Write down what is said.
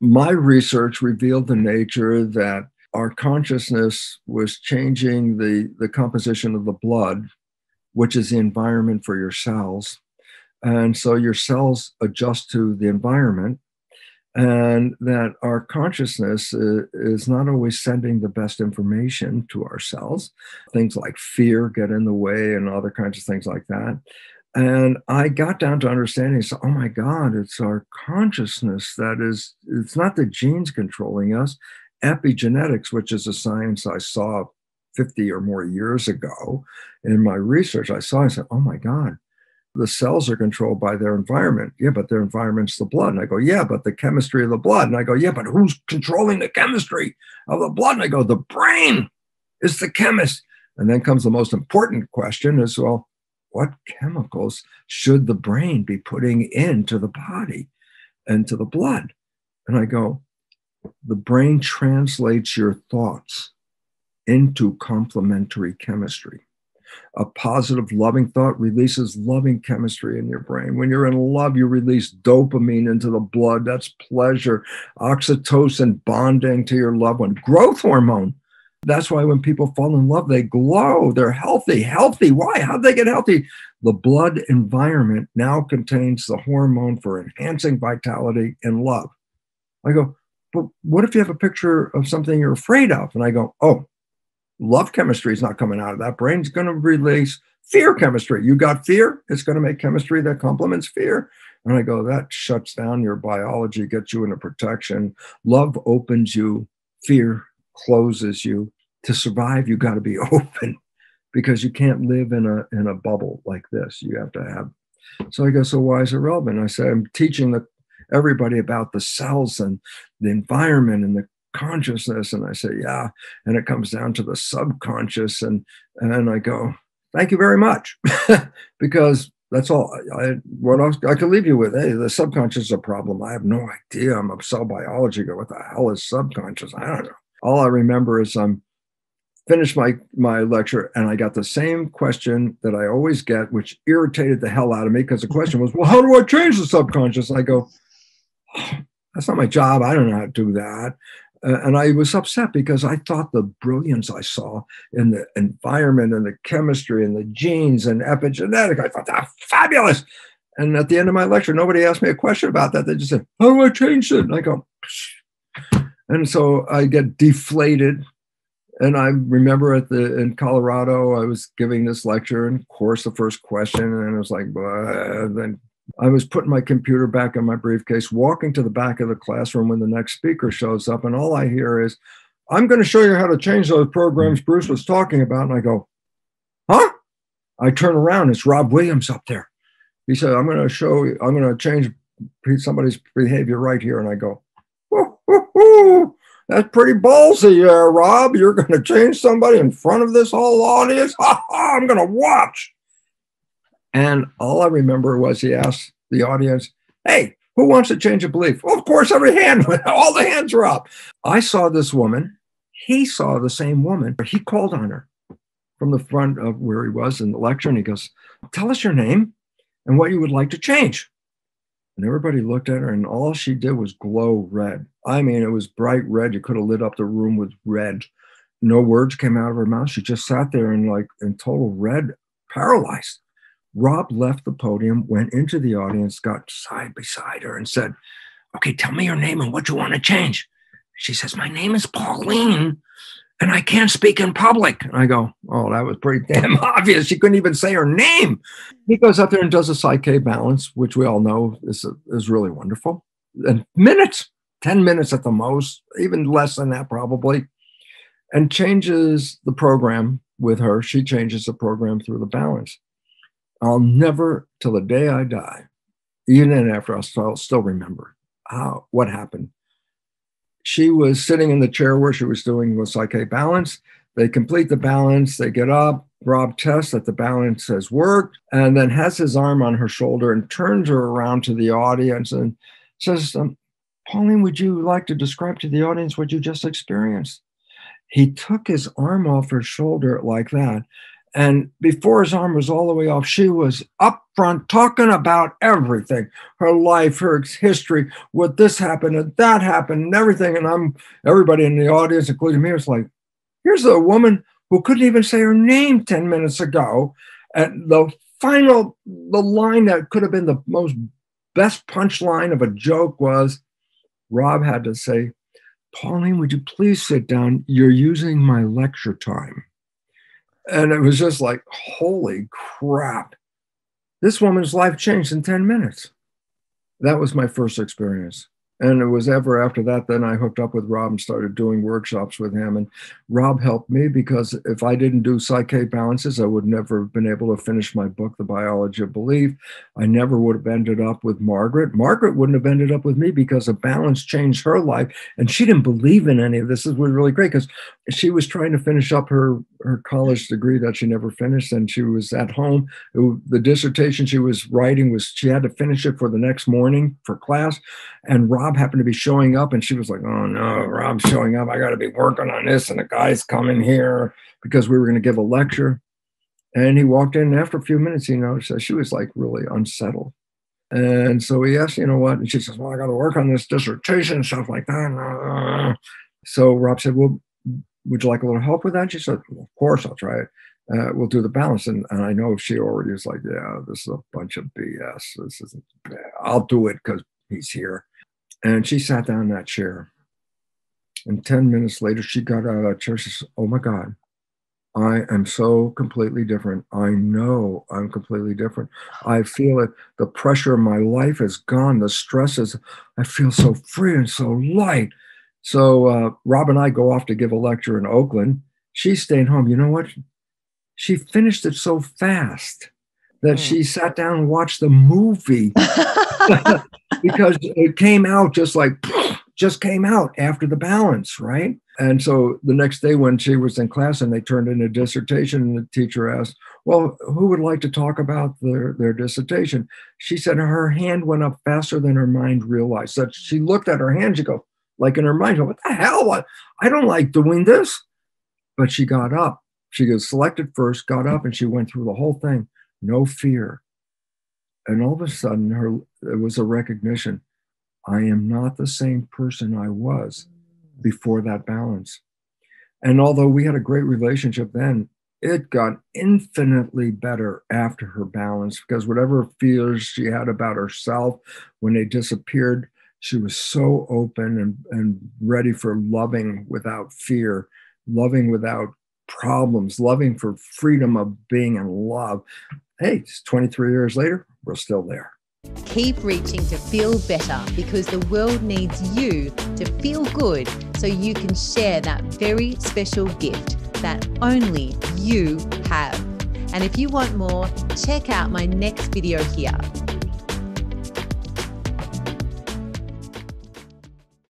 My research revealed the nature that our consciousness was changing the composition of the blood, which is the environment for your cells. And so your cells adjust to the environment, and that our consciousness is not always sending the best information to our cells. Things like fear get in the way and other kinds of things like that. And I got down to understanding, so, oh my God, it's our consciousness that is, it's not the genes controlling us. Epigenetics, which is a science I saw 50 or more years ago in my research, I said, oh my God, the cells are controlled by their environment. Yeah, but their environment's the blood. And I go, yeah, but the chemistry of the blood. And I go, yeah, but who's controlling the chemistry of the blood? And I go, the brain is the chemist. And then comes the most important question is, well, what chemicals should the brain be putting into the body and to the blood? And I go, the brain translates your thoughts into complementary chemistry. A positive, loving thought releases loving chemistry in your brain. When you're in love, you release dopamine into the blood. That's pleasure. Oxytocin, bonding to your loved one. Growth hormone. That's why when people fall in love, they glow. They're healthy. Healthy. Why? How'd they get healthy? The blood environment now contains the hormone for enhancing vitality and love. I go, but what if you have a picture of something you're afraid of? And I go, oh, love chemistry is not coming out of that brain. It's going to release fear chemistry. You got fear, it's going to make chemistry that complements fear. And I go, that shuts down your biology, gets you into protection. Love opens you, fear closes you. To survive, you got to be open, because you can't live in a bubble like this. You have to have. So I go, so why is it relevant? I say, I'm teaching everybody about the cells and the environment and the consciousness. And I say, yeah. And it comes down to the subconscious. And I go, thank you very much. Because that's all. What else I can leave you with? Hey, the subconscious is a problem. I have no idea. I'm a cell biology. Go, what the hell is subconscious? I don't know. All I remember is I'm finished my lecture, and I got the same question that I always get, which irritated the hell out of me, because the question was, well, how do I change the subconscious? And I go, oh, that's not my job. I don't know how to do that. And I was upset because I thought the brilliance I saw in the environment and the chemistry and the genes and epigenetic, I thought that fabulous. And at the end of my lecture, nobody asked me a question about that. They just said, how do I change it? And I go, psh. And so I get deflated. And I remember in Colorado, I was giving this lecture, and of course, the first question, and it was like, blah. Then I was putting my computer back in my briefcase, walking to the back of the classroom when the next speaker shows up, and all I hear is, I'm going to show you how to change those programs Bruce was talking about. And I go, huh? I turn around, it's Rob Williams up there. He said, I'm going to change somebody's behavior right here. And I go, whoo. That's pretty ballsy, Rob. You're going to change somebody in front of this whole audience? I'm going to watch. And all I remember was he asked the audience, hey, who wants to change a belief? Well, of course, every hand, all the hands were up. I saw this woman. He saw the same woman. He called on her from the front of where he was in the lecture. And he goes, tell us your name and what you would like to change. And everybody looked at her, and all she did was glow red. I mean, it was bright red. You could have lit up the room with red. No words came out of her mouth. She just sat there in total red, paralyzed. Rob left the podium, went into the audience, got side beside her and said, okay, tell me your name and what you want to change. She says, my name is Pauline, and I can't speak in public. And I go, oh, that was pretty damn obvious. She couldn't even say her name. He goes up there and does a PSYCH-K balance, which we all know is really wonderful. And 10 minutes at the most, even less than that probably, and changes the program with her. She changes the program through the balance. I'll never, till the day I die, even after I'll still remember what happened. She was sitting in the chair where she was doing the PSYCH-K balance. They complete the balance. They get up. Rob tests that the balance has worked, and then has his arm on her shoulder and turns her around to the audience and says, Pauline, would you like to describe to the audience what you just experienced? He took his arm off her shoulder like that, And before his arm was all the way off, she was up front talking about everything, her life, her history, what this happened and that happened and everything. And everybody in the audience, including me, was like, here's a woman who couldn't even say her name 10 minutes ago. And the line that could have been the most best punchline of a joke was, Rob had to say, Pauline, would you please sit down? You're using my lecture time. And it was just like, holy crap. This woman's life changed in 10 minutes. That was my first experience. And it was ever after that, then I hooked up with Rob and started doing workshops with him. And Rob helped me because if I didn't do PSYCH-K balances, I would never have been able to finish my book, The Biology of Belief. I never would have ended up with Margaret. Margaret wouldn't have ended up with me because a balance changed her life. And she didn't believe in any of this. This was really great because she was trying to finish up her college degree that she never finished. And she was at home. The dissertation she was writing she had to finish it for the next morning for class. And Rob happened to be showing up, and she was like, oh no, Rob's showing up. I got to be working on this. And the guy's coming here because we were going to give a lecture. And he walked in, and after a few minutes, he noticed that she was like really unsettled. And so he asked, you know what? And she says, well, I got to work on this dissertation and stuff like that. So Rob said, well, would you like a little help with that? And she said, well, of course, I'll try it. We'll do the balance. And I know she already was like, yeah, this is a bunch of BS. This isn't, I'll do it because he's here. And she sat down in that chair. And 10 minutes later, she got out of that chair. She said, oh my God, I am so completely different. I know I'm completely different. I feel it. The pressure of my life is gone. The stress is, I feel so free and so light. So Rob and I go off to give a lecture in Oakland. She's staying home. You know what? She finished it so fast that she sat down and watched the movie because it came out just came out after the balance, right? And so the next day when she was in class and they turned in a dissertation, and the teacher asked, well, who would like to talk about their dissertation? She said her hand went up faster than her mind realized. So she looked at her hand, she goes, like in her mind, what the hell? I don't like doing this. But she got up. She was selected first, got up, and she went through the whole thing. No fear. And all of a sudden, it was a recognition. I am not the same person I was before that balance. And although we had a great relationship then, it got infinitely better after her balance, because whatever fears she had about herself, when they disappeared, she was so open and ready for loving without fear, loving without problems, loving for freedom of being in love. Hey, it's 23 years later, we're still there. Keep reaching to feel better, because the world needs you to feel good so you can share that very special gift that only you have. And if you want more, check out my next video here.